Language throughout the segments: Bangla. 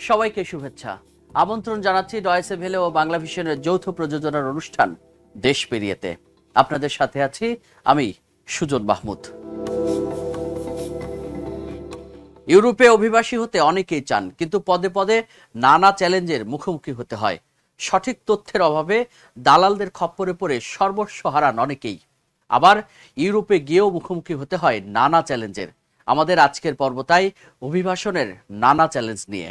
সবাইকে শুভেচ্ছা। আমন্ত্রণ জানাচ্ছি ডয়েচে ভেলে ও বাংলা ভিশনের যৌথ প্রযোজনার অনুষ্ঠান দেশ পেরিয়েতে। আপনাদের সাথে আছি আমি সুজন মাহমুদ। ইউরোপে অভিবাসী হতে অনেকেই চান, কিন্তু পদে পদে নানা চ্যালেঞ্জের মুখোমুখি হতে হয়। সঠিক তথ্যের অভাবে দালালদের খপ্পরে পড়ে সর্বস্ব হারান অনেকেই। আবার ইউরোপে গিয়েও মুখোমুখি হতে হয় নানা চ্যালেঞ্জের। আমাদের আজকের পর্ব তাই অভিবাসনের নানা চ্যালেঞ্জ নিয়ে।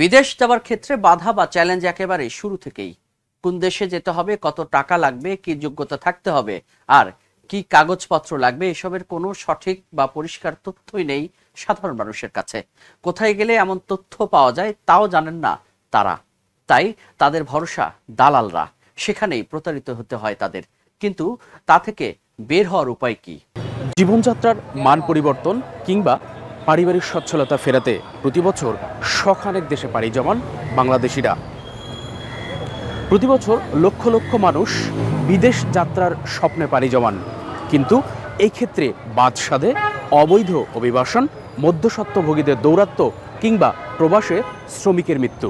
বিদেশ যাওয়ার ক্ষেত্রে বাধা বা চ্যালেঞ্জ একেবারে শুরু থেকেই। কোন দেশে যেতে হবে, কত টাকা লাগবে, কি যোগ্যতা থাকতে হবে, আর কি কাগজপত্র লাগবে, এসবের কোনো সঠিক বা পরিষ্কার তথ্যই নেই সাধারণ মানুষের কাছে। কোথায় গেলে এমন তথ্য পাওয়া যায় তাও জানেন না তারা। তাই তাদের ভরসা দালালরা, সেখানেই প্রতারিত হতে হয় তাদের। কিন্তু তা থেকে বের হওয়ার উপায় কি? জীবনযাত্রার মান পরিবর্তন কিংবা পারিবারিক সচ্ছলতা ফেরাতে প্রতি বছর শখানেক দেশে পাড়ি জমান বাংলাদেশিরা। প্রতি বছর লক্ষ লক্ষ মানুষ বিদেশ যাত্রার স্বপ্নে পাড়ি জমান, কিন্তু এই ক্ষেত্রে বাদ সাধে অবৈধ অভিবাসন, মধ্যস্বত্বভোগীদের দৌরাত্ম্য কিংবা প্রবাসে শ্রমিকের মৃত্যু।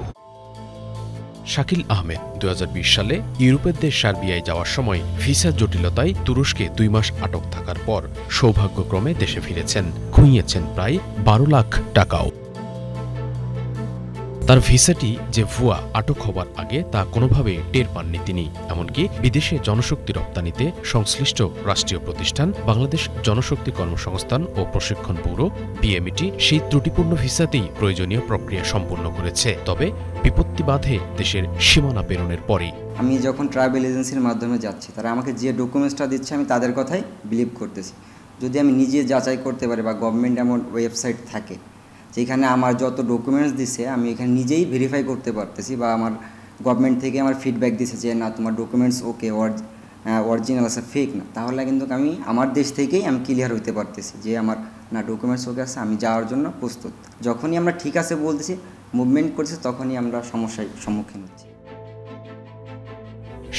শাকিল আহমেদ 2020 সালে ইউরোপের দেশ সার্বিয়ায় যাওয়ার সময় ভিসা জটিলতায় তুরস্কে 2 মাস আটক থাকার পর সৌভাগ্যক্রমে দেশে ফিরেছেন, খুইয়েছেন প্রায় 12 লাখ টাকাও। তার ভিসাটি যে ভুয়া, আটক হবার আগে তা কোনোভাবে টের পাননি তিনি। এমনকি বিদেশে জনশক্তি রপ্তানিতে সংশ্লিষ্ট রাষ্ট্রীয় প্রতিষ্ঠান বাংলাদেশ জনশক্তি কর্মসংস্থান ও প্রশিক্ষণ ব্যুরো BMET সেই ত্রুটিপূর্ণ ভিসাতেই প্রয়োজনীয় প্রক্রিয়া সম্পন্ন করেছে। তবে বিপত্তি বাধে দেশের সীমানা পেরোনের পরেই। আমি যখন ট্রাভেল এজেন্সির মাধ্যমে যাচ্ছি, তারা আমাকে যে ডকুমেন্টসটা দিচ্ছে আমি তাদের কথাই বিলিভ করতেছি। যদি আমি নিজে যাচাই করতে পারি বা গভর্নমেন্ট এমন ওয়েবসাইট থাকে যেখানে আমার যত ডকুমেন্টস দিছে আমি এখানে নিজেই ভেরিফাই করতে পারতেছি, বা আমার গভর্নমেন্ট থেকে আমার ফিডব্যাক দিছে যে না তোমার ডকুমেন্টস ওকে, অরিজিনাল আছে, ফেক না, তাহলে কিন্তু আমি আমার দেশ থেকেই আমি ক্লিয়ার হইতে পারতেছি যে আমার না ডকুমেন্টস ওকে আছে, আমি যাওয়ার জন্য প্রস্তুত। যখনই আমরা ঠিক আছে বলতেছি, মুভমেন্ট করছি, তখনই আমরা সমস্যার সম্মুখীন হচ্ছি।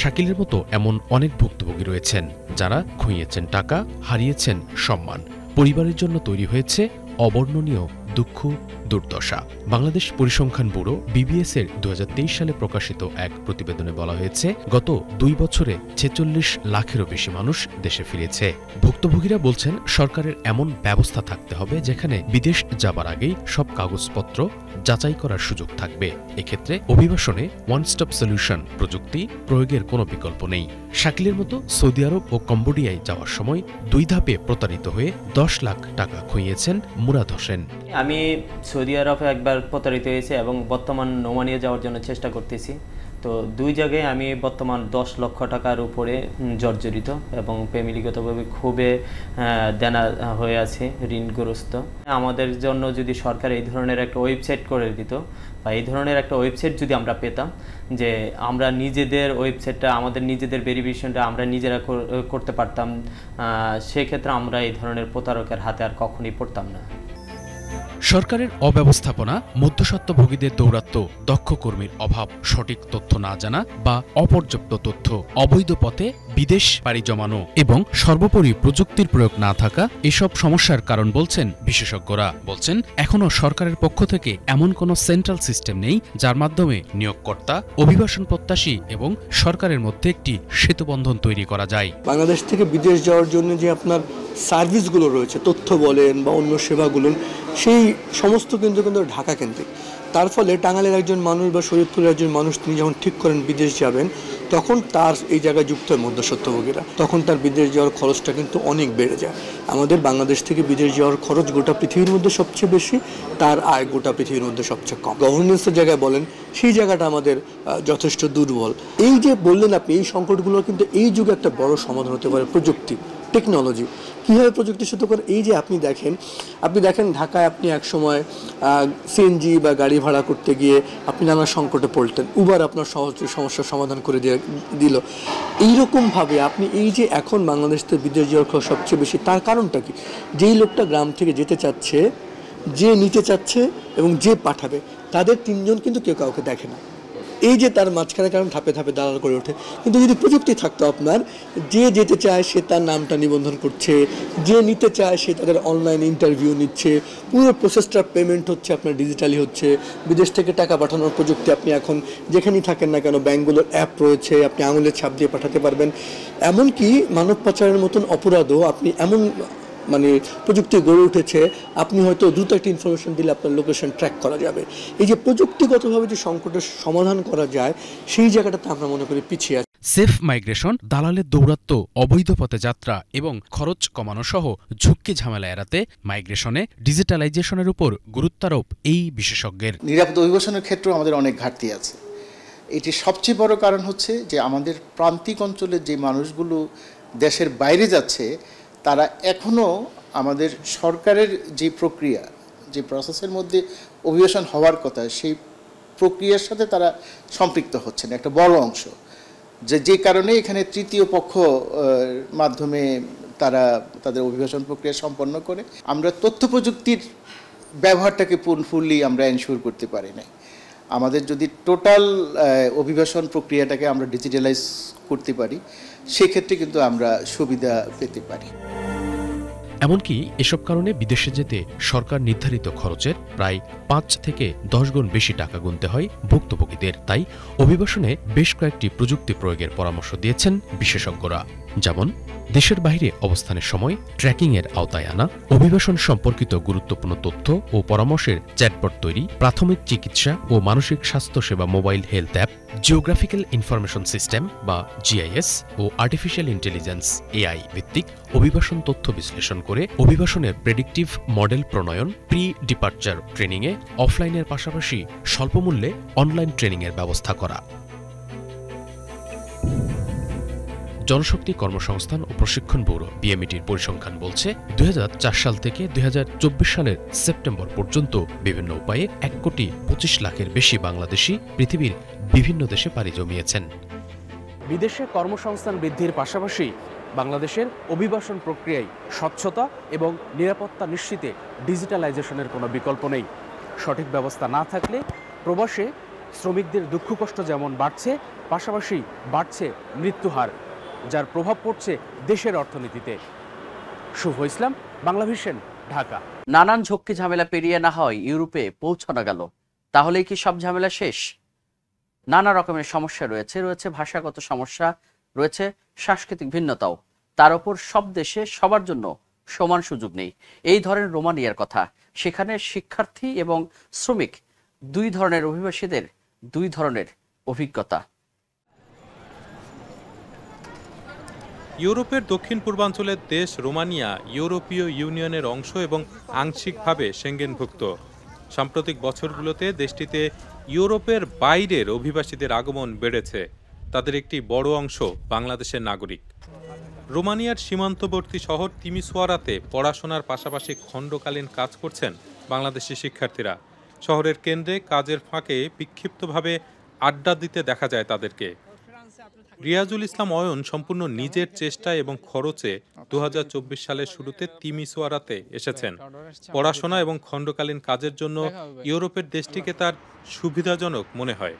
শাকিলের মতো এমন অনেক ভুক্তভোগী রয়েছেন যারা খুইয়েছেন টাকা, হারিয়েছেন সম্মান। পরিবারের জন্য তৈরি হয়েছে অবর্ণনীয় দুঃখ, দুর্দশা। বাংলাদেশ পরিসংখ্যান ব্যুরো BBS এর 2023 সালে প্রকাশিত এক প্রতিবেদনে বলা হয়েছে, গত 2 বছরে 46 লাখেরও বেশি মানুষ দেশে ফিরেছে। ভুক্তভোগীরা বলছেন সরকারের এমন ব্যবস্থা থাকতে হবে যেখানে বিদেশ যাবার আগেই সব কাগজপত্র যাচাই করার সুযোগ থাকবে। এক্ষেত্রে অভিবাসনে ওয়ান স্টপ সলিউশন প্রযুক্তি প্রয়োগের কোনো বিকল্প নেই। শাকিলের মতো সৌদি আরব ও কম্বোডিয়ায় যাওয়ার সময় 2 ধাপে প্রতারিত হয়ে 10 লাখ টাকা খুইয়েছেন মুরাদ হোসেন। আমি সৌদি আরবে একবার প্রতারিত হয়েছে এবং বর্তমান নোমানিয়া যাওয়ার জন্য চেষ্টা করতেছি। তো 2 জায়গায় আমি বর্তমান 10 লক্ষ টাকার উপরে জর্জরিত এবং ফ্যামিলিগতভাবে খুবই দেনা হয়ে আছে, ঋণগ্রস্ত। আমাদের জন্য যদি সরকার এই ধরনের একটা ওয়েবসাইট করে দিত, বা এই ধরনের একটা ওয়েবসাইট যদি আমরা পেতাম, যে আমরা নিজেদের ওয়েবসাইটটা, আমাদের নিজেদের ভেরিফিকেশনটা আমরা নিজেরা করতে পারতাম, সেক্ষেত্রে আমরা এই ধরনের প্রতারকের হাতে আর কখনই পড়তাম না। সরকারের অব্যবস্থাপনা, মধ্যস্বত্বভোগীদের দৌরাত্ম্য, দক্ষ কর্মীর অভাব, সঠিক তথ্য না জানা বা অপর্যাপ্ত তথ্য, অবৈধ পথে বিদেশ পাড়ি জমানো এবং সর্বোপরি প্রযুক্তির প্রয়োগ না থাকা এসব সমস্যার কারণ বলছেন বিশেষজ্ঞরা। বলছেন এখনও সরকারের পক্ষ থেকে এমন কোনো সেন্ট্রাল সিস্টেম নেই যার মাধ্যমে নিয়োগকর্তা, অভিবাসন প্রত্যাশী এবং সরকারের মধ্যে একটি সেতুবন্ধন তৈরি করা যায়। বাংলাদেশ থেকে বিদেশ যাওয়ার জন্য যে আপনার সার্ভিসগুলো রয়েছে, তথ্য বলেন বা অন্য সেবাগুলো, সেই সমস্ত কিন্তু ঢাকা কেন্দ্রিক। তার ফলে টাঙ্গাইলের একজন মানুষ বা শরীয়তপুরের একজন মানুষ তিনি যখন ঠিক করেন বিদেশ যাবেন, তখন তার এই জায়গায় যুক্ত হয় মধ্যস্বত্বভোগীরা, তখন তার বিদেশ যাওয়ার খরচটা কিন্তু অনেক বেড়ে যায়। আমাদের বাংলাদেশ থেকে বিদেশ যাওয়ার খরচ গোটা পৃথিবীর মধ্যে সবচেয়ে বেশি, তার আয় গোটা পৃথিবীর মধ্যে সবচেয়ে কম। গভর্নেন্সের জায়গায় বলেন, সেই জায়গাটা আমাদের যথেষ্ট দুর্বল। এই যে বললেন আপনি, এই সংকটগুলো কিন্তু এই যুগে একটা বড় সমাধান হতে পারে প্রযুক্তি, টেকনোলজি। কীভাবে প্রযুক্তির সাথে করে, এই যে আপনি দেখেন ঢাকায় আপনি এক সময় CNG বা গাড়ি ভাড়া করতে গিয়ে আপনি নানা সংকটে পড়তেন, উবার আপনার সমস্যার সমাধান করে দিল। এইরকমভাবে আপনি এই যে এখন বাংলাদেশ থেকে বিদেশ যাওয়ার খরচ সবচেয়ে বেশি, তার কারণটা কি? যেই লোকটা গ্রাম থেকে যেতে চাচ্ছে, যে নিতে চাচ্ছে এবং যে পাঠাবে, তাদের 3 জন কিন্তু কেউ কাউকে দেখে না। এই যে তার মাঝখানে কারণ ধাপে ধাপে দালাল করে ওঠে। কিন্তু যদি প্রযুক্তি থাকতো আপনার, যে যেতে চায় সে তার নামটা নিবন্ধন করছে, যে নিতে চায় সে তাদের অনলাইন ইন্টারভিউ নিচ্ছে, পুরো প্রসেসটা পেমেন্ট হচ্ছে আপনার ডিজিটালি হচ্ছে, বিদেশ থেকে টাকা পাঠানোর প্রযুক্তি আপনি এখন যেখানেই থাকেন না কেন ব্যাঙ্কগুলোর অ্যাপ রয়েছে, আপনি আঙুলের ছাপ দিয়ে পাঠাতে পারবেন। এমনকি মানব পাচারের মতন অপরাধও আপনি এমন মানে প্রযুক্তি গড়ে উঠেছে, আপনি হয়তো দ্রুত একটা ইনফরমেশন দিলে আপনার লোকেশন ট্র্যাক করা যাবে। এই যে প্রযুক্তিগতভাবে যে সংকটের সমাধান করা যায়, সেই জায়গাটাতে আমরা মনে করি পিছিয়ে আছি। সেফ মাইগ্রেশন, দালালের দৌরাত্ম্য, অবৈধ পথে যাত্রা এবং খরচ কমানো সহ ঝুঁকি ঝামেলা এড়াতে মাইগ্রেশনে ডিজিটালাইজেশনের উপর গুরুত্বারোপ এই বিশেষজ্ঞের। নিরাপদ অভিবাসনের ক্ষেত্রেও আমাদের অনেক ঘাটতি আছে। এটির সবচেয়ে বড় কারণ হচ্ছে যে আমাদের প্রান্তিক অঞ্চলের যে মানুষগুলো দেশের বাইরে যাচ্ছে, তারা এখনও আমাদের সরকারের যে প্রক্রিয়া, যে প্রসেসের মধ্যে অভিবাসন হওয়ার কথা, সেই প্রক্রিয়ার সাথে তারা সম্পৃক্ত হচ্ছেন একটা বড় অংশ, যে কারণে এখানে তৃতীয় পক্ষ মাধ্যমে তারা তাদের অভিবাসন প্রক্রিয়া সম্পন্ন করে। আমরা তথ্য প্রযুক্তির ব্যবহারটাকে ফুললি আমরা এনশিওর করতে পারি না। আমাদের যদি টোটাল অভিবাসন প্রক্রিয়াটাকে আমরা ডিজিটালাইজ করতে পারি, সেক্ষেত্রে কিন্তু আমরা সুবিধা পেতে পারি। এমনকি এসব কারণে বিদেশে যেতে সরকার নির্ধারিত খরচের প্রায় 5 থেকে 10 গুণ বেশি টাকা গুনতে হয় ভুক্তভোগীদের। তাই অভিবাসনে বেশ কয়েকটি প্রযুক্তি প্রয়োগের পরামর্শ দিয়েছেন বিশেষজ্ঞরা, যেমন দেশের বাইরে অবস্থানের সময় ট্র্যাকিংয়ের আওতায় আনা, অভিবাসন সম্পর্কিত গুরুত্বপূর্ণ তথ্য ও পরামর্শের চ্যাটবট তৈরি, প্রাথমিক চিকিৎসা ও মানসিক স্বাস্থ্য সেবা mobile health app, geographical information system বা জিআইএস ও আর্টিফিশিয়াল ইন্টেলিজেন্স এআই ভিত্তিক অভিবাসন তথ্য বিশ্লেষণ করে অভিবাসনের প্রেডিক্টিভ মডেল প্রণয়ন, প্রি ডিপার্চার ট্রেনিংয়ে অফলাইনের পাশাপাশি স্বল্পমূল্যে অনলাইন ট্রেনিংয়ের ব্যবস্থা করা। জনশক্তি কর্মসংস্থান ও প্রশিক্ষণ ব্যুরো বিএমইটির পরিসংখ্যান বলছে 2004 সাল থেকে 2024 সালের সেপ্টেম্বর পর্যন্ত বিভিন্ন উপায়ে 1,25,00,000-এর বেশি বাংলাদেশি পৃথিবীর বিভিন্ন দেশে পাড়ি জমিয়েছেন। বিদেশে কর্মসংস্থান বৃদ্ধির পাশাপাশি বাংলাদেশের অভিবাসন প্রক্রিয়ায় স্বচ্ছতা এবং নিরাপত্তা নিশ্চিতে ডিজিটালাইজেশনের কোনো বিকল্প নেই। সঠিক ব্যবস্থা না থাকলে প্রবাসে শ্রমিকদের দুঃখ কষ্ট যেমন বাড়ছে, পাশাপাশি বাড়ছে মৃত্যুহার, যার প্রভাব পড়ছে দেশের অর্থনীতিতে। শুভ ইসলাম, বাংলাভিশন, ঢাকা। নানান ঝক্কি ঝামেলা পেরিয়ে না হয় ইউরোপে পৌঁছানো গেল, তাহলেই কি সব ঝামেলা শেষ? নানা রকমের সমস্যা রয়েছে ভাষাগত সমস্যা, রয়েছে সাংস্কৃতিক ভিন্নতাও। তার উপর সব দেশে সবার জন্য সমান সুযোগ নেই। এই ধরনের রোমানিয়ার কথা, সেখানে শিক্ষার্থী এবং শ্রমিক দুই ধরনের অভিবাসীদের দুই ধরনের অভিজ্ঞতা। ইউরোপের দক্ষিণ পূর্বাঞ্চলের দেশ রোমানিয়া ইউরোপীয় ইউনিয়নের অংশ এবং আংশিকভাবে সেঙ্গেনভুক্ত। সাম্প্রতিক বছরগুলোতে দেশটিতে ইউরোপের বাইরের অভিবাসীদের আগমন বেড়েছে। তাদের একটি বড় অংশ বাংলাদেশের নাগরিক। রোমানিয়ার সীমান্তবর্তী শহর তিমিসোয়ারাতে পড়াশোনার পাশাপাশি খণ্ডকালীন কাজ করছেন বাংলাদেশি শিক্ষার্থীরা। শহরের কেন্দ্রে কাজের ফাঁকে বিক্ষিপ্তভাবে আড্ডা দিতে দেখা যায় তাদেরকে। রিয়াজুল ইসলাম অয়ন সম্পূর্ণ নিজের চেষ্টা এবং খরচে 2024 সালের শুরুতে তিমিসোয়ারাতে এসেছেন। পড়াশোনা এবং খণ্ডকালীন কাজের জন্য ইউরোপের দেশটিকে তার সুবিধাজনক মনে হয়।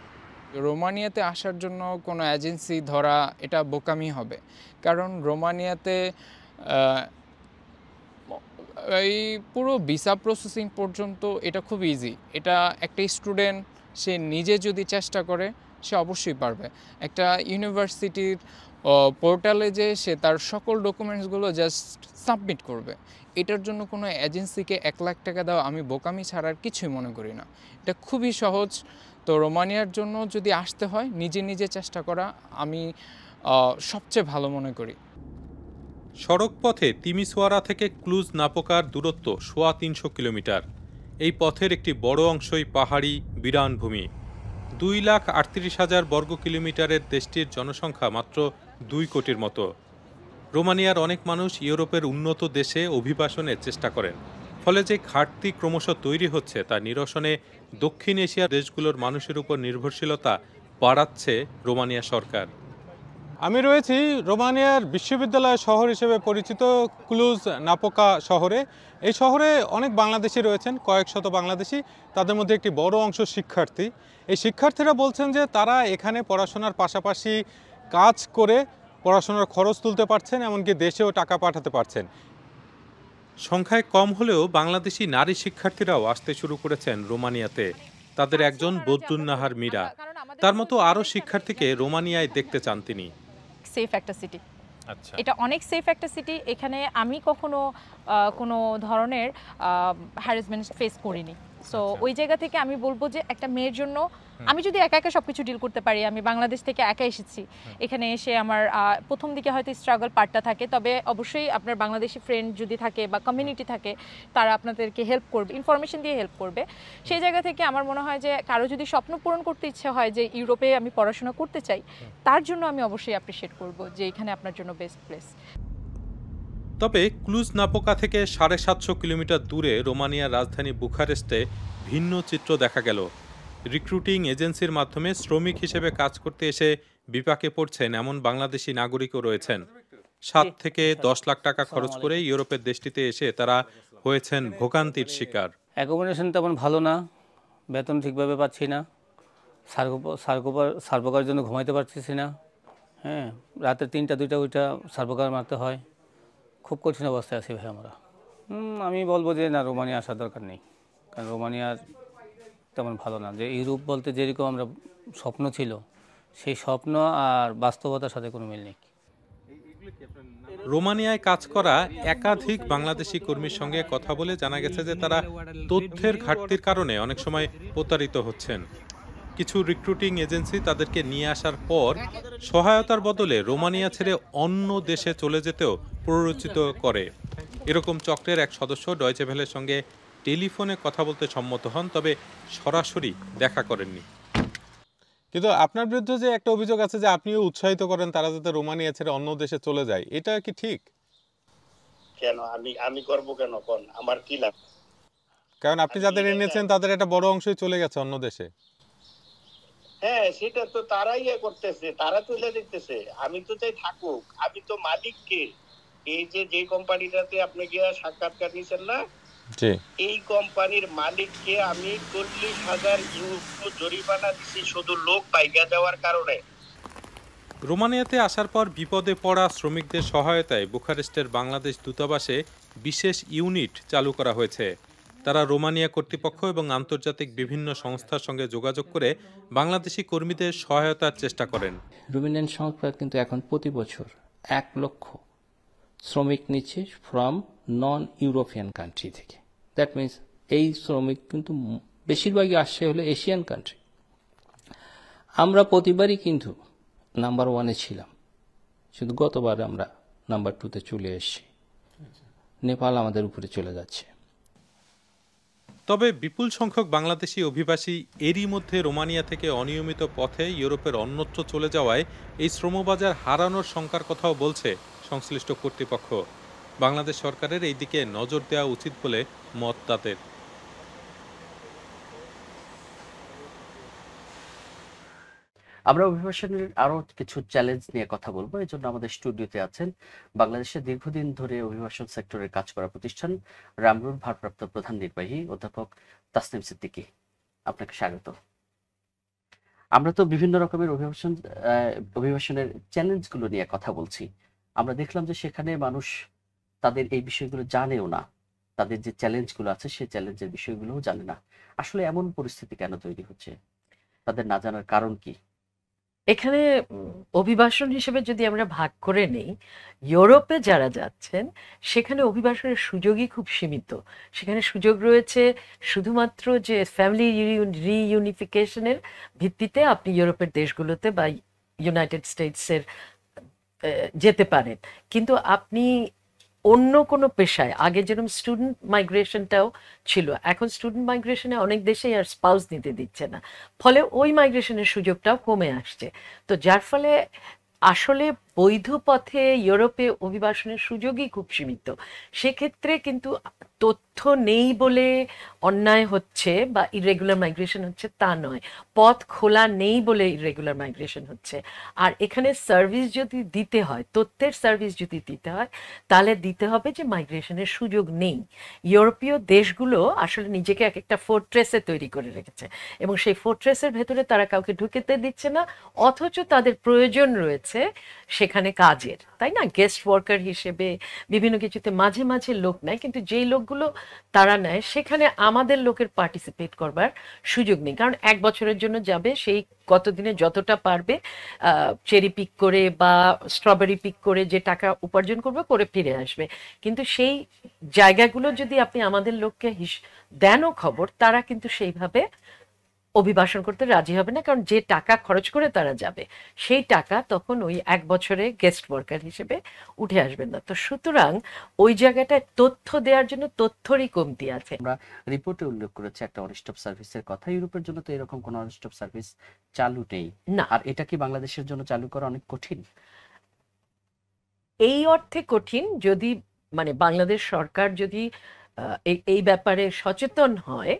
রোমানিয়াতে আসার জন্য কোনো এজেন্সি ধরা এটা বোকামি হবে, কারণ রোমানিয়াতে এই পুরো ভিসা প্রসেসিং পর্যন্ত এটা খুব ইজি। এটা একটা স্টুডেন্ট সে নিজে যদি চেষ্টা করে সে অবশ্যই পারবে। একটা ইউনিভার্সিটির পোর্টালে যে সে তার সকল ডকুমেন্টসগুলো জাস্ট সাবমিট করবে। এটার জন্য কোনো এজেন্সিকে 1 লাখ টাকা দেওয়া আমি বোকামি ছাড়ার কিছুই মনে করি না। এটা খুবই সহজ। তো রোমানিয়ার জন্য যদি আসতে হয় নিজে নিজে চেষ্টা করা আমি সবচেয়ে ভালো মনে করি। সড়ক পথে তিমিসোয়ারা থেকে ক্লুজ নাপোকার দূরত্ব 350 কিলোমিটার। এই পথের একটি বড় অংশই পাহাড়ি বিরান ভূমি। 2,38,000 বর্গ কিলোমিটারের দেশটির জনসংখ্যা মাত্র 2 কোটির মতো। রোমানিয়ার অনেক মানুষ ইউরোপের উন্নত দেশে অভিবাসনের চেষ্টা করেন। ফলে যে ঘাটতি ক্রমশ তৈরি হচ্ছে তা নিরসনে দক্ষিণ এশিয়ার দেশগুলোর মানুষের উপর নির্ভরশীলতা বাড়াচ্ছে রোমানিয়া সরকার। আমি রয়েছি রোমানিয়ার বিশ্ববিদ্যালয় শহর হিসেবে পরিচিত ক্লুজ নাপোকা শহরে। এই শহরে অনেক বাংলাদেশি রয়েছেন, কয়েক শত বাংলাদেশি, তাদের মধ্যে একটি বড় অংশ শিক্ষার্থী। এই শিক্ষার্থীরা বলছেন যে তারা এখানে পড়াশোনার পাশাপাশি কাজ করে পড়াশোনার খরচ তুলতে পারছেন, এমনকি দেশেও টাকা পাঠাতে পারছেন। সংখ্যায় কম হলেও বাংলাদেশি নারী শিক্ষার্থীরাও আসতে শুরু করেছেন রোমানিয়াতে। তাদের একজন বদরুন্নাহার মীরা। তার মতো আরও শিক্ষার্থীকে রোমানিয়ায় দেখতে চান তিনি। সেফ একটা সিটি, আচ্ছা, এটা অনেক সেফ একটা সিটি। এখানে আমি কখনো কোনো ধরনের হ্যারাসমেন্ট ফেস করিনি। সো ওই জায়গা থেকে আমি বলবো যে একটা মেয়ের জন্য আমি যদি একা একা সবকিছু ডিল করতে পারি, আমি বাংলাদেশ থেকে একা এসেছি, এখানে এসে আমার প্রথম দিকে হয়তো স্ট্রাগল পার্টটা থাকে, তবে অবশ্যই আপনার বাংলাদেশি ফ্রেন্ড যদি থাকে বা কমিউনিটি থাকে, তারা আপনাদেরকে হেল্প করবে, ইনফরমেশন দিয়ে হেল্প করবে। সেই জায়গা থেকে আমার মনে হয় যে কারো যদি স্বপ্ন পূরণ করতে ইচ্ছে হয় যে ইউরোপে আমি পড়াশোনা করতে চাই, তার জন্য আমি অবশ্যই অ্যাপ্রিশিয়েট করব যে এখানে আপনার জন্য বেস্ট প্লেস। তবে ক্লুজ নাপোকা থেকে 750 কিলোমিটার দূরে রোমানিয়ার রাজধানী বুখারেস্টে ভিন্ন চিত্র দেখা গেল। রিক্রুটিং এজেন্সির মাধ্যমে শ্রমিক হিসেবে কাজ করতে এসে বিপাকে পড়ছেন এমন বাংলাদেশি নাগরিকও রয়েছেন। 7 থেকে 10 লাখ টাকা খরচ করে ইউরোপের দেশটিতে এসে তারা হয়েছেন ভোগান্তির শিকার। অ্যাকোমোডেশন তেমন ভালো না, বেতন ঠিকভাবে পাচ্ছি না, সার্ভোকার জন্য ঘুমাইতে পারতেছি না। হ্যাঁ, রাতে 3টা 2টা ওইটা সার্ভোকার মারতে হয়। খুব কঠিন অবস্থায় আছি ভাই আমরা। আমি বলবো যে না, রোমানিয়া আসার দরকার নেই, কারণ রোমানিয়ার তেমন ভালো না। যে ইউরোপ বলতে যেরকম আমরা স্বপ্ন ছিল, সেই স্বপ্ন আর বাস্তবতার সাথে কোনো মিল নেই। রোমানিয়ায় কাজ করা একাধিক বাংলাদেশি কর্মীর সঙ্গে কথা বলে জানা গেছে যে তারা তথ্যের ঘাটতির কারণে অনেক সময় প্রতারিত হচ্ছেন। কিছু রিক্রুটিং এজেন্সি তাদেরকে নিয়ে আসার পর সহায়তার বদলে রোমানিয়া ছেড়ে অন্য দেশে চলে যেতেও প্ররোচিত করে। এরকম চক্রের এক সদস্য ডয়চে ভেলের সঙ্গে টেলিফোনে কথা বলতে সম্মত হন, তবে সরাসরি দেখা করেননি। কিন্তু আপনার বিরুদ্ধে যে একটা অভিযোগ আছে যে আপনিও উৎসাহিত করেন তারা যাতে রোমানিয়া ছেড়ে অন্য দেশে চলে যায়, এটা কি ঠিক? কেন আমি করব কেন? কোন আমার কি লাভ? কারণ আপনি যাদের এনেছেন তাদের একটা বড় অংশই চলে গেছে অন্য দেশে। হ্যাঁ, সেটা তো তারাই করতেছে, তারা তুলে দিতেছে। আমি তো চাই থাকুক। আমি তো মালিককে, এই যে কোম্পানিটাতে আপনি গিয়ে সাক্ষাৎকার নিয়েছেন না, এই কোম্পানির মালিককে আমি 40,000 ইউরো জরিমানা দিছি শুধু লোক বাইগা যাওয়ার কারণে। রোমানিয়াতে আসার পর বিপদে পড়া শ্রমিকদের সহায়তায় বুখারেস্টের বাংলাদেশ দূতাবাসে বিশেষ ইউনিট চালু করা হয়েছে। তারা রোমানিয়া কর্তৃপক্ষ এবং আন্তর্জাতিক বিভিন্ন সংস্থার সঙ্গে যোগাযোগ করে বাংলাদেশি কর্মীদের সহায়তার চেষ্টা করেন। রোমানিয়ান সংস্থা কিন্তু এখন প্রতি বছর 1 লক্ষ শ্রমিক নিচ্ছে ফ্রম নন ইউরোপিয়ান কান্ট্রি থেকে। দ্যাট মিনস এই শ্রমিক কিন্তু বেশিরভাগই আসছে হলো এশিয়ান কান্ট্রি। আমরা প্রতিবারই কিন্তু নাম্বার 1-এ ছিলাম, শুধু গতবার আমরা নাম্বার 2-তে চলে এসেছি। নেপাল আমাদের উপরে চলে যাচ্ছে। তবে বিপুল সংখ্যক বাংলাদেশি অভিবাসী এরই মধ্যে রোমানিয়া থেকে অনিয়মিত পথে ইউরোপের অন্যত্র চলে যাওয়ায় এই শ্রমবাজার হারানোর শঙ্কার কথাও বলছে সংশ্লিষ্ট কর্তৃপক্ষ। বাংলাদেশ সরকারের এই দিকে নজর দেওয়া উচিত বলে মত তাদের। আমরা অভিবাসনের আরো কিছু চ্যালেঞ্জ নিয়ে কথা বলবো। এই জন্য আমাদের স্টুডিওতে আছেন বাংলাদেশে দীর্ঘদিন ধরে অভিবাসন সেক্টরে কাজ করা প্রতিষ্ঠান রামরুর ভারপ্রাপ্ত প্রধান নির্বাহী অধ্যাপক তাসনিম সিদ্দিকী। আপনাকে স্বাগত। আমরা তো বিভিন্ন রকমের অভিবাসনের চ্যালেঞ্জগুলো নিয়ে কথা বলছি। আমরা দেখলাম যে সেখানে মানুষ তাদের এই বিষয়গুলো জানেও না, তাদের যে চ্যালেঞ্জগুলো আছে সেই চ্যালেঞ্জের বিষয়গুলোও জানে না। আসলে এমন পরিস্থিতি কেন তৈরি হচ্ছে, তাদের না জানার কারণ কি? এখানে অভিবাসন হিসেবে যদি আমরা ভাগ করে নেই, ইউরোপে যারা যাচ্ছেন সেখানে অভিবাসনের সুযোগই খুব সীমিত। সেখানে সুযোগ রয়েছে শুধুমাত্র যে ফ্যামিলি রিইউনিফিকেশনের ভিত্তিতে আপনি ইউরোপের দেশগুলোতে বা ইউনাইটেড স্টেটসের যেতে পারেন, কিন্তু আপনি অন্য কোনো পেশায়, আগে যেরকম স্টুডেন্ট মাইগ্রেশনটাও ছিল, এখন স্টুডেন্ট মাইগ্রেশনে অনেক দেশেই আর স্পাউস নিতে দিচ্ছে না, ফলে ওই মাইগ্রেশনের সুযোগটাও কমে আসছে। তো যার ফলে আসলে বৈধ পথে ইউরোপে অভিবাসনের সুযোগই খুব সীমিত। সেক্ষেত্রে কিন্তু তথ্য তথ্য নেই বলে অন্যায় হচ্ছে বা ইরেগুলার মাইগ্রেশন হচ্ছে তা নয়, পথ খোলা নেই বলে ইরেগুলার মাইগ্রেশন হচ্ছে। আর এখানে সার্ভিস যদি দিতে হয়, তথ্যের সার্ভিস যদি দিতে হয়, তাহলে দিতে হবে যে মাইগ্রেশনের সুযোগ নেই। ইউরোপীয় দেশগুলো আসলে নিজেকে এক একটা ফোর্ট্রেসে তৈরি করে রেখেছে এবং সেই ফোর্ট্রেসের ভেতরে তারা কাউকে ঢুকেতে দিচ্ছে না, অথচ তাদের প্রয়োজন রয়েছে সেখানে কাজের, তাই না? গেস্ট ওয়ার্কার হিসেবে বিভিন্ন কিছুতে মাঝে মাঝে লোক নেয়, কিন্তু যেই লোকগুলো তারা নেয় সেখানে আমাদের লোকের পার্টিসিপেট করবার সুযোগ নেই, কারণ 1 বছরের জন্য যাবে, সেই কতদিনে যতটা পারবে চেরি পিক করে বা স্ট্রবেরি পিক করে যে টাকা উপার্জন করবে করে ফিরে আসবে। কিন্তু সেই জায়গাগুলো যদি আপনি আমাদের লোককে দেনও খবর, তারা কিন্তু সেইভাবে অভিবাসন করতে রাজি হবে না, কারণ যে টাকা খরচ করে তারা যাবে সেই টাকা তখন ওই 1 বছরে গেস্ট ওয়ার্কার হিসেবে উঠে আসবেন না। তো সুতরাং ওই জায়গাটায় তথ্য দেওয়ার জন্য তথ্যরই কমতি আছে। আমরা রিপোর্টে উল্লেখ করেছি একটা অন স্টপ সার্ভিসের কথা, ইউরোপের জন্য তো এরকম কোনো অন স্টপ সার্ভিস চালু নেই না। আর এটা কি বাংলাদেশের জন্য চালু করা অনেক কঠিন? এই অর্থে কঠিন, যদি মানে বাংলাদেশ সরকার যদি এই ব্যাপারে সচেতন হয়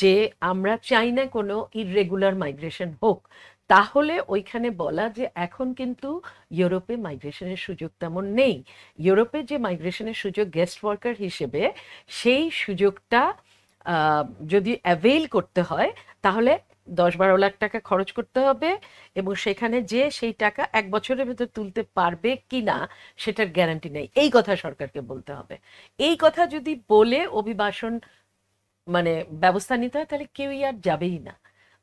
যে আমরা চাই না কোনো ইররেগুলার মাইগ্রেশন হোক, তাহলে ওইখানে বলা যে এখন কিন্তু ইউরোপে মাইগ্রেশনের সুযোগ তেমন নেই। ইউরোপে যে মাইগ্রেশনের সুযোগ গেস্ট ওয়ার্কার হিসেবে, সেই সুযোগটা যদি অ্যাভেইল করতে হয় তাহলে 10-12 লাখ টাকা খরচ করতে হবে এবং সেখানে যে সেই টাকা 1 বছরের ভেতর তুলতে পারবে কিনা সেটার গ্যারান্টি নেই। এই কথা সরকারকে বলতে হবে। এই কথা যদি বলে অভিবাসন মানে ব্যবস্থা নিতে হয় তাহলে কেউই আর যাবেই না।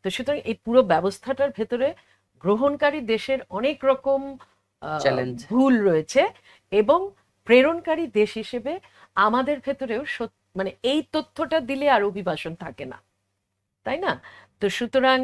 তো সুতরাং এই পুরো ব্যবস্থাটার ভেতরে গ্রহণকারী দেশের অনেক রকম চ্যালেঞ্জ ভুল রয়েছে এবং প্রেরণকারী দেশ হিসেবে আমাদের ভেতরেও মানে এই তথ্যটা দিলে আর অভিবাসন থাকে না, তাই না? তো সুতরাং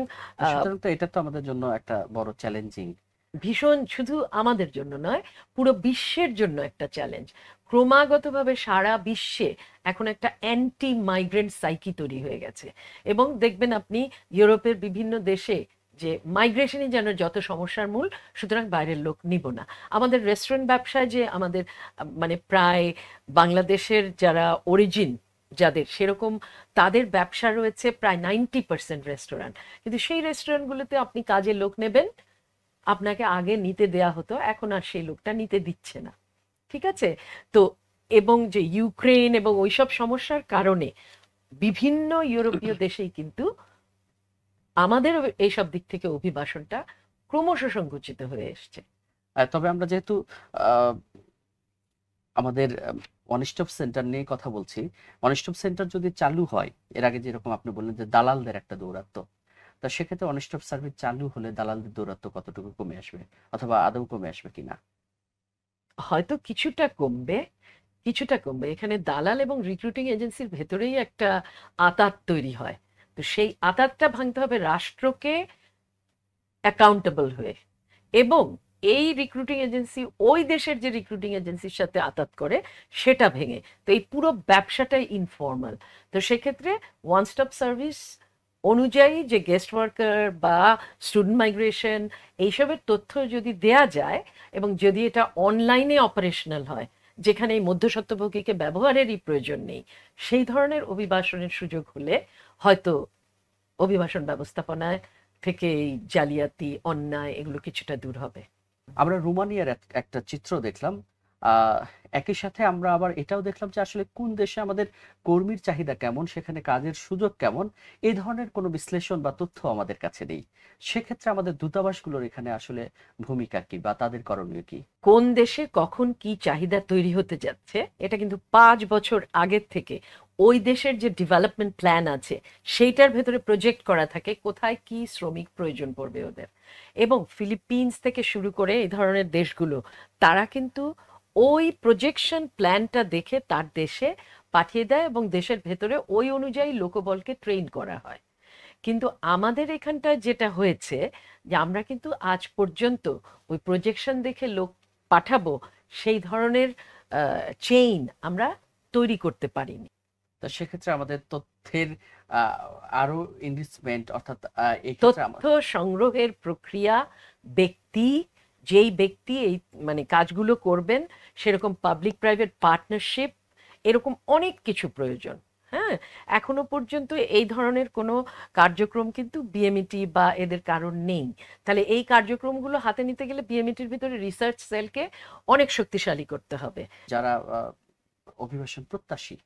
তো এটা তো আমাদের জন্য একটা বড় চ্যালেঞ্জিং, ভীষণ, শুধু আমাদের জন্য নয় পুরো বিশ্বের জন্য একটা চ্যালেঞ্জ। ক্রমাগতভাবে সারা বিশ্বে এখন একটা অ্যান্টি মাইগ্রেন্ট সাইকি তৈরি হয়ে গেছে এবং দেখবেন আপনি ইউরোপের বিভিন্ন দেশে যে মাইগ্রেশনই যেন যত সমস্যার মূল, সুতরাং বাইরের লোক নিব না। আমাদের রেস্টুরেন্ট ব্যবসায় যে আমাদের মানে প্রায় বাংলাদেশের যারা অরিজিন যাদের, সেরকম তাদের ব্যবসা রয়েছে প্রায় 90% রেস্টুরেন্ট, কিন্তু সেই রেস্টুরেন্টগুলোতে আপনি কাজে লোক নেবেন, আপনাকে আগে নিতে দেয়া হতো, এখন আর সেই লোকটা নিতে দিচ্ছে না, ঠিক আছে? তো এবং যে ইউক্রেন এবং ওইসব সমস্যার কারণে বিভিন্ন ইউরোপীয় দেশেই কিন্তু আমাদের এইসব দিক থেকে অভিবাসনটা ক্রমশ সংকুচিত হয়ে এসছে। তবে আমরা যেহেতু আমাদের ওয়ান স্টপ সেন্টার নিয়ে কথা বলছি, ওয়ান স্টপ সেন্টার যদি চালু হয়, এর আগে যেরকম আপনি বললেন যে দালালদের একটা দৌরাত্ম, তা সেক্ষেত্রে ওয়ান স্টপ সার্ভিস চালু হলে দালালদের দৌরাত্ম কতটুকু কমে আসবে অথবা আদৌ কমে আসবে কিনা? হয়তো কিছুটা কমবে, কিছুটা কমবে। এখানে দালাল এবং রিক্রুটিং এজেন্সির ভেতরেই একটা আঁতাত তৈরি হয়, তো সেই আঁতাতটা ভাঙতে হবে রাষ্ট্রকে অ্যাকাউন্টেবল হয়ে, এবং এই রিক্রুটিং এজেন্সি ওই দেশের যে রিক্রুটিং এজেন্সির সাথে আঁতাত করে সেটা ভেঙে, তো এই পুরো ব্যবসাটাই ইনফর্মাল। তো সেক্ষেত্রে ওয়ান স্টপ সার্ভিস অনুযায়ী যে গেস্ট ওয়ার্কার বা স্টুডেন্ট মাইগ্রেশন এইসবের তথ্য যদি দেয়া যায় এবং যদি এটা অনলাইনে অপারেশনাল হয়, যেখানে এই মধ্যস্বত্বভোগীকে ব্যবহারেরই প্রয়োজন নেই, সেই ধরনের অভিবাসনের সুযোগ হলে হয়তো অভিবাসন ব্যবস্থাপনায় থেকে এই জালিয়াতি, অন্যায় এগুলো কিছুটা দূর হবে। আমরা রোমানিয়ার একটা চিত্র দেখলাম, একই সাথে আমরা আবার এটাও দেখলাম যে আসলে কোন দেশে আমাদের কর্মীর চাহিদা কেমন, সেখানে কাজের সুযোগ কেমন, এই ধরনের কোনো বিশ্লেষণ বা তথ্য আমাদের কাছে নেই। সেক্ষেত্রে আমাদের দূতাবাসগুলোর এখানে আসলে ভূমিকা কি বা তাদের করণীয় কি? কোন দেশে কখন কি চাহিদা তৈরি হতে যাচ্ছে এটা কিন্তু 5 বছর আগের থেকে ওই দেশের যে ডেভেলপমেন্ট প্ল্যান আছে সেইটার ভেতরে প্রজেক্ট করা থাকে কোথায় কি শ্রমিক প্রয়োজন পড়বে ওদের। এবং ফিলিপিন্স থেকে শুরু করে এই ধরনের দেশগুলো তারা কিন্তু ওই প্রজেকশন প্ল্যানটা দেখে তার দেশে পাঠিয়ে দেয় এবং দেশের ভেতরে ওই অনুযায়ী লোকবলকে ট্রেন করা হয়। কিন্তু আমাদের এখানটায় যেটা হয়েছে যে আমরা কিন্তু আজ পর্যন্ত ওই প্রজেকশন দেখে লোক পাঠাবো সেই ধরনের চেইন আমরা তৈরি করতে পারিনি। তো সেক্ষেত্রে আমাদের তথ্যের আরো ইনভেস্টমেন্ট, অর্থাৎ তথ্য সংগ্রহের প্রক্রিয়া, যেই ব্যক্তি এই মানে কাজগুলো করবেন সেরকম পাবলিক প্রাইভেট পার্টনারশিপ, এরকম অনেক কিছু প্রয়োজন। হ্যাঁ, এখনো পর্যন্ত এই ধরনের কোনো কার্যক্রম কিন্তু বিএমইটি বা এদের কারণ নেই। তাহলে এই কার্যক্রমগুলো হাতে নিতে গেলে বিএমইটির ভিতরে রিসার্চ সেলকে অনেক শক্তিশালী করতে হবে। যারা অভিবাসন প্রত্যাশী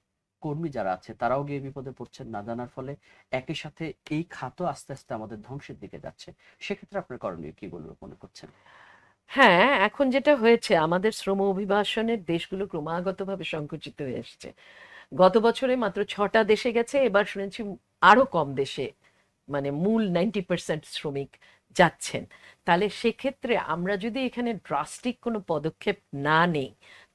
কর্মী যারা আছে তারাও গিয়ে বিপদে পড়ছেন না জানার ফলে, একই সাথে এই খাতও আস্তে আস্তে আমাদের ধ্বংসের দিকে যাচ্ছে। সেক্ষেত্রে আপনার করণীয় কি বলবো মনে করছেন? হ্যাঁ, এখন যেটা হয়েছে আমাদের শ্রম অভিবাসনের দেশগুলো ক্রমাগতভাবে সংকুচিত হয়ে এসছে। গত বছরে মাত্র 6টা দেশে গেছে, এবার শুনেছি আরো কম দেশে, মানে মূল 90% শ্রমিক যাচ্ছেন। তাহলে সেক্ষেত্রে আমরা যদি এখানে ড্রাস্টিক কোনো পদক্ষেপ না নেই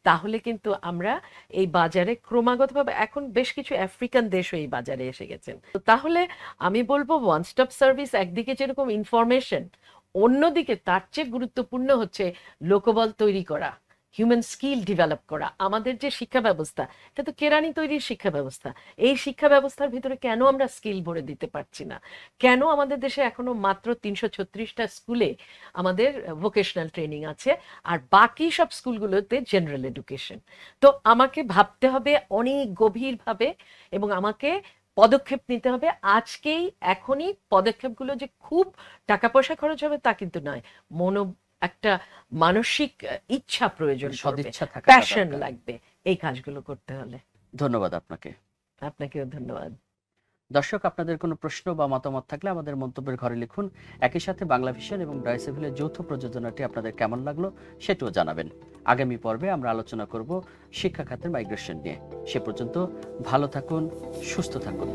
তাহলে কিন্তু আমরা এই বাজারে ক্রমাগতভাবে, এখন বেশ কিছু আফ্রিকান দেশও এই বাজারে এসে গেছেন। তো তাহলে আমি বলবো ওয়ান স্টপ সার্ভিস একদিকে যেরকম ইনফরমেশন, অন্যদিকে তার চেয়ে গুরুত্বপূর্ণ হচ্ছে লোকবল তৈরি করা, হিউম্যান স্কিল ডেভেলপ করা। আমাদের যে শিক্ষা ব্যবস্থা, এটা তো কেরানি তৈরির শিক্ষা ব্যবস্থা, এই শিক্ষা ব্যবস্থার ভিতরে কেন আমরা স্কিল ভরে দিতে পারছি না? কেন আমাদের দেশে এখনো মাত্র 336টা স্কুলে আমাদের ভোকেশনাল ট্রেনিং আছে আর বাকি সব স্কুলগুলোতে জেনারেল এডুকেশন? তো আমাকে ভাবতে হবে অনেক গভীরভাবে এবং আমাকে পদক্ষেপ নিতে হবে আজকেই, এখনই। পদক্ষেপগুলো যে খুব টাকা পয়সা খরচ হবে তা কিন্তু নয়, একটা মানসিক ইচ্ছা প্রয়োজন, সদিচ্ছা থাকা প্যাশন দরকার। লাগবে এই কাজগুলো করতে হলে। ধন্যবাদ আপনাকে। আপনাকেও ধন্যবাদ। দর্শক, আপনাদের কোনো প্রশ্ন বা মতামত থাকলে আমাদের মন্তব্যের ঘরে লিখুন। একই সাথে বাংলা ভিশন এবং ডয়েচে ভেলের যৌথ প্রযোজনাটি আপনাদের কেমন লাগলো সেটাও জানাবেন। আগামী পর্বে আমরা আলোচনা করব শিক্ষা খাতের মাইগ্রেশন নিয়ে। সে পর্যন্ত ভালো থাকুন, সুস্থ থাকুন।